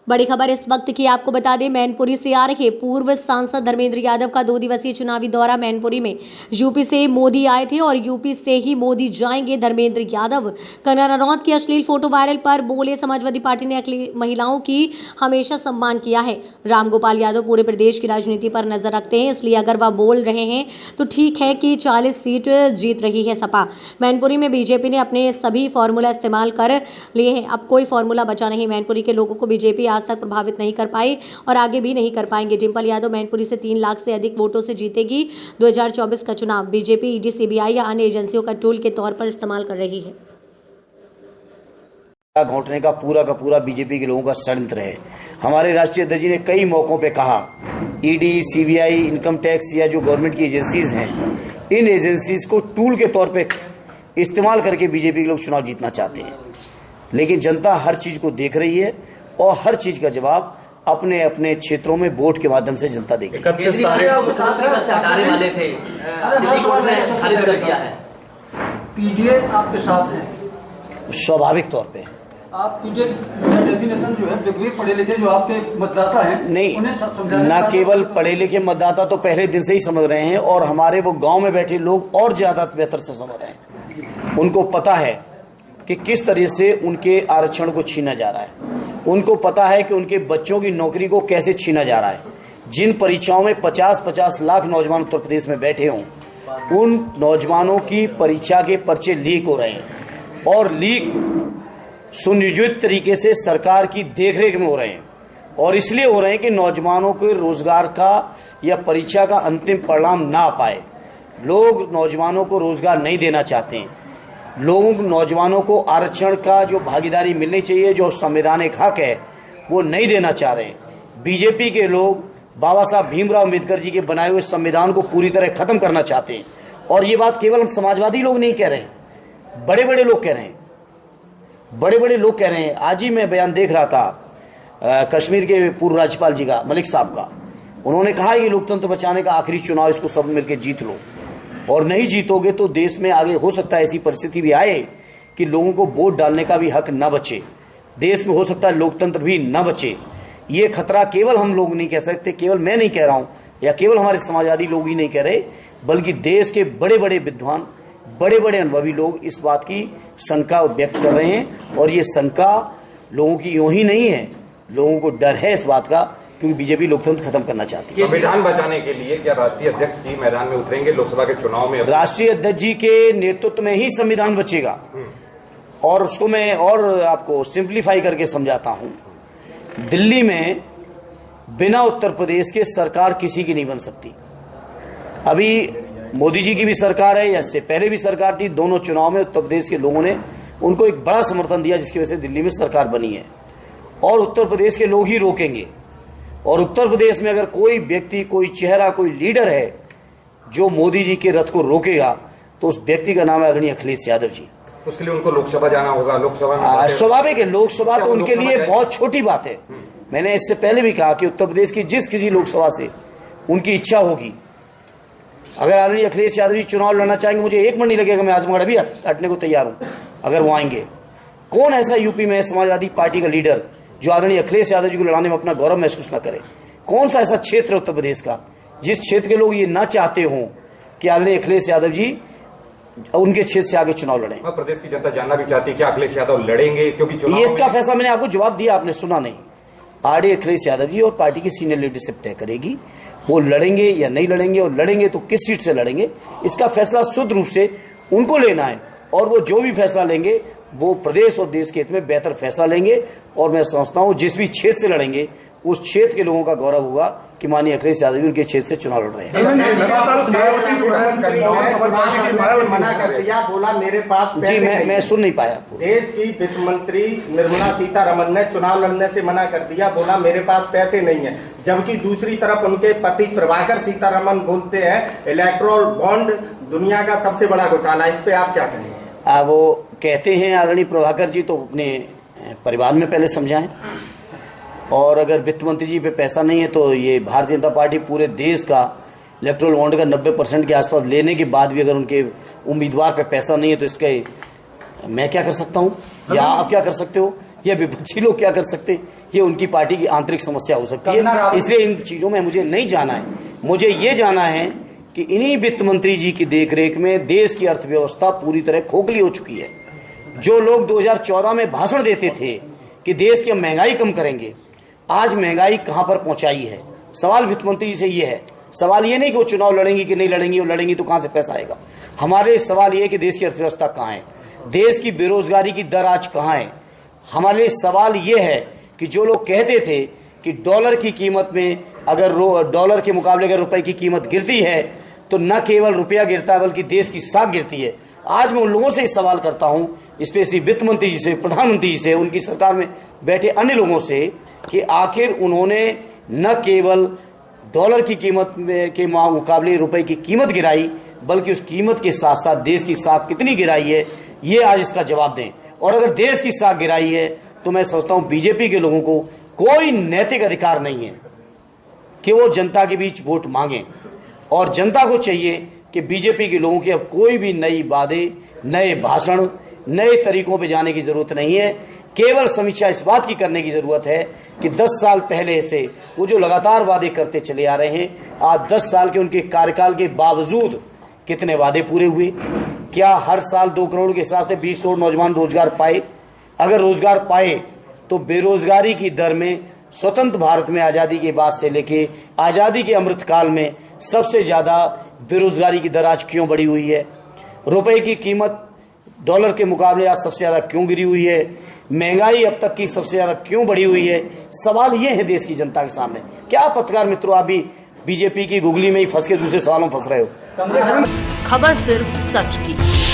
बड़ी खबर इस वक्त की आपको बता दें, मैनपुरी से आ रहे पूर्व सांसद धर्मेंद्र यादव का 2 दिवसीय चुनावी दौरा मैनपुरी में। यूपी से मोदी आए थे और यूपी से ही मोदी जाएंगे। धर्मेंद्र यादव कंगना रनौत की अश्लील फोटो वायरल पर बोले, समाजवादी पार्टी ने महिलाओं की हमेशा सम्मान किया है। रामगोपाल यादव पूरे प्रदेश की राजनीति पर नजर रखते हैं, इसलिए अगर वह बोल रहे हैं तो ठीक है कि 40 सीट जीत रही है सपा। मैनपुरी में बीजेपी ने अपने सभी फॉर्मूला इस्तेमाल कर लिए हैं, अब कोई फॉर्मूला बचा नहीं। मैनपुरी के लोगों को बीजेपी आज तक प्रभावित नहीं कर पाई और आगे भी नहीं कर पाएंगे। डिंपल यादव मैनपुरी से 3 लाख से अधिक वोटों से जीतेगी। 2024 का चुनाव बीजेपी ईडी, सीबीआई या अन्य एजेंसियों का टूल के तौर पर इस्तेमाल कर रही है। घोटने का पूरा बीजेपी के लोगों का षड्यंत्र है। हमारे राष्ट्रीय अध्यक्ष जी ने कई मौकों पे कहा, ईडी, सीबीआई, इनकम टैक्स या जो गवर्नमेंट की एजेंसीज हैं, इन एजेंसीज को टूल के तौर पे इस्तेमाल करके बीजेपी के लोग चुनाव जीतना चाहते हैं। लेकिन जनता हर चीज को देख रही है और हर चीज का जवाब अपने अपने क्षेत्रों में वोट के माध्यम से जनता देगी। पीडीए आपके साथ है स्वाभाविक तौर पे। आप पीडीए डेफिनेशन जो है, पढ़े लिखे जो आपके मतदाता हैं नहीं, उन्हें न केवल पढ़े लिखे मतदाता तो पहले दिन से ही समझ रहे हैं और हमारे वो गांव में बैठे लोग और ज्यादा बेहतर से समझ रहे हैं। उनको पता है कि किस तरह से उनके आरक्षण को छीना जा रहा है। उनको पता है कि उनके बच्चों की नौकरी को कैसे छीना जा रहा है। जिन परीक्षाओं में 50-50 लाख नौजवान उत्तर प्रदेश में बैठे हों, उन नौजवानों की परीक्षा के पर्चे लीक हो रहे हैं और लीक सुनियोजित तरीके से सरकार की देखरेख में हो रहे हैं और इसलिए हो रहे हैं कि नौजवानों के रोजगार का या परीक्षा का अंतिम परिणाम ना आ पाए। लोग नौजवानों को रोजगार नहीं देना चाहते हैं। लोग नौजवानों को आरक्षण का जो भागीदारी मिलनी चाहिए, जो संवैधानिक हक है, वो नहीं देना चाह रहे हैं। बीजेपी के लोग बाबा साहब भीमराव अम्बेडकर जी के बनाए हुए संविधान को पूरी तरह खत्म करना चाहते हैं और ये बात केवल हम समाजवादी लोग नहीं कह रहे हैं, बड़े बड़े लोग कह रहे हैं। बड़े लोग कह रहे हैं। आज ही मैं बयान देख रहा था कश्मीर के पूर्व राज्यपाल जी का, मलिक साहब का। उन्होंने कहा कि लोकतंत्र बचाने का आखिरी चुनाव, इसको सब मिलकर जीत लो और नहीं जीतोगे तो देश में आगे हो सकता है ऐसी परिस्थिति भी आए कि लोगों को वोट डालने का भी हक न बचे। देश में हो सकता है लोकतंत्र भी न बचे। ये खतरा केवल हम लोग नहीं कह सकते, केवल मैं नहीं कह रहा हूं या केवल हमारे समाजवादी लोग ही नहीं कह रहे, बल्कि देश के बड़े बड़े विद्वान, बड़े बड़े अनुभवी लोग इस बात की शंका व्यक्त कर रहे हैं। और ये शंका लोगों की यूं ही नहीं है, लोगों को डर है इस बात का, क्योंकि बीजेपी लोकतंत्र खत्म करना चाहती है। संविधान बचाने के लिए क्या राष्ट्रीय अध्यक्ष जी मैदान में उतरेंगे लोकसभा के चुनाव में? राष्ट्रीय अध्यक्ष जी के नेतृत्व में ही संविधान बचेगा और उसको मैं और आपको सिंप्लीफाई करके समझाता हूं। दिल्ली में बिना उत्तर प्रदेश के सरकार किसी की नहीं बन सकती। अभी मोदी जी की भी सरकार है या इससे पहले भी सरकार थी, दोनों चुनाव में उत्तर प्रदेश के लोगों ने उनको एक बड़ा समर्थन दिया, जिसकी वजह से दिल्ली में सरकार बनी है और उत्तर प्रदेश के लोग ही रोकेंगे। और उत्तर प्रदेश में अगर कोई व्यक्ति, कोई चेहरा, कोई लीडर है जो मोदी जी के रथ को रोकेगा तो उस व्यक्ति का नाम है आदरणीय अखिलेश यादव जी। उसके लिए उनको लोकसभा जाना होगा। लोकसभा में स्वाभाविक है, लोकसभा तो उनके लिए बहुत छोटी बात है। मैंने इससे पहले भी कहा कि उत्तर प्रदेश की जिस किसी लोकसभा से उनकी इच्छा होगी, अगर आदरणीय अखिलेश यादव जी चुनाव लड़ना चाहेंगे, मुझे एक मिनट नहीं लगेगा, मैं आजमगढ़ अभी हटने को तैयार हूं अगर वो आएंगे। कौन ऐसा यूपी में समाजवादी पार्टी का लीडर जो आदरणीय अखिलेश यादव जी को लड़ाने में अपना गौरव महसूस न करे? कौन सा ऐसा क्षेत्र है उत्तर प्रदेश का जिस क्षेत्र के लोग ये ना चाहते हों कि आदरणीय अखिलेश यादव जी उनके क्षेत्र से आगे चुनाव लड़ें? प्रदेश की जनता जानना भी चाहती है क्या अखिलेश यादव लड़ेंगे? क्योंकि ये इसका फैसला मैंने आपको जवाब दिया, आपने सुना नहीं। आरडी अखिलेश यादव जी और पार्टी की सीनियर लीडरशिप तय करेगी वो लड़ेंगे या नहीं लड़ेंगे, और लड़ेंगे तो किस सीट से लड़ेंगे, इसका फैसला शुद्ध रूप से उनको लेना है। और वो जो भी फैसला लेंगे वो प्रदेश और देश के हित में बेहतर फैसला लेंगे। और मैं समझता हूं जिस भी क्षेत्र से लड़ेंगे उस क्षेत्र के लोगों का गौरव होगा कि माननीय अखिलेश यादव जी उनके क्षेत्र से चुनाव लड़ रहे हैं। मना कर दिया, बोला मेरे पास जी, मैं सुन नहीं पाया। देश की वित्त मंत्री निर्मला सीतारमण ने चुनाव लड़ने से मना कर दिया, बोला मेरे पास पैसे नहीं है। जबकि दूसरी तरफ उनके पति प्रभाकर सीतारमण बोलते हैं इलेक्ट्रोल बॉन्ड दुनिया का सबसे बड़ा घोटाला। इस पे आप क्या कहेंगे? वो कहते हैं आदरणीय प्रभाकर जी तो अपने परिवार में पहले समझाएं, और अगर वित्त मंत्री जी पे पैसा नहीं है तो ये भारतीय जनता पार्टी पूरे देश का इलेक्ट्रोल बॉन्ड का 90% के आसपास लेने के बाद भी अगर उनके उम्मीदवार पे पैसा नहीं है तो इसके मैं क्या कर सकता हूं या आप क्या कर सकते हो या विपक्षी लोग क्या कर सकते हैं? ये उनकी पार्टी की आंतरिक समस्या हो सकती है। इसलिए इन चीजों में मुझे नहीं जाना है। मुझे ये जाना है कि इन्हीं वित्त मंत्री जी की देखरेख में देश की अर्थव्यवस्था पूरी तरह खोखली हो चुकी है। जो लोग 2014 में भाषण देते थे कि देश की महंगाई कम करेंगे, आज महंगाई कहां पर पहुंचाई है। सवाल वित्त मंत्री जी से ये है। सवाल ये नहीं कि वो चुनाव लड़ेंगी कि नहीं लड़ेंगी, वो लड़ेंगी तो कहां से पैसा आएगा। हमारे सवाल ये है कि देश की अर्थव्यवस्था कहां है, देश की बेरोजगारी की दर आज कहां है। हमारे सवाल ये है कि जो लोग कहते थे कि डॉलर की कीमत में अगर डॉलर के मुकाबले अगर रुपए की कीमत गिरती है तो न केवल रुपया गिरता है बल्कि देश की साख गिरती है। आज मैं उन लोगों से सवाल करता हूं, स्पेशली वित्त मंत्री जी से, प्रधानमंत्री जी से, उनकी सरकार में बैठे अन्य लोगों से, कि आखिर उन्होंने न केवल डॉलर की कीमत के मुकाबले रुपए की कीमत गिराई बल्कि उस कीमत के साथ साथ देश की साख कितनी गिराई है, ये आज इसका जवाब दें। और अगर देश की साख गिराई है तो मैं सोचता हूं बीजेपी के लोगों को कोई नैतिक अधिकार नहीं है कि वो जनता के बीच वोट मांगे। और जनता को चाहिए कि बीजेपी के लोगों के अब कोई भी नई वादे, नए भाषण, नए तरीकों पे जाने की जरूरत नहीं है। केवल समीक्षा इस बात की करने की जरूरत है कि 10 साल पहले से वो जो लगातार वादे करते चले आ रहे हैं, आज 10 साल के उनके कार्यकाल के बावजूद कितने वादे पूरे हुए। क्या हर साल 2 करोड़ के हिसाब से 20 करोड़ नौजवान रोजगार पाए? अगर रोजगार पाए तो बेरोजगारी की दर में स्वतंत्र भारत में आजादी के बाद से लेके आजादी के अमृतकाल में सबसे ज्यादा बेरोजगारी की दर आज क्यों बढ़ी हुई है? रुपए की कीमत डॉलर के मुकाबले आज सबसे ज्यादा क्यों गिरी हुई है? महंगाई अब तक की सबसे ज्यादा क्यों बढ़ी हुई है? सवाल ये है देश की जनता के सामने। क्या पत्रकार मित्रों आप भी बीजेपी की गुगली में ही फंस के दूसरे सवालों में फंस रहे हो? खबर सिर्फ सच की।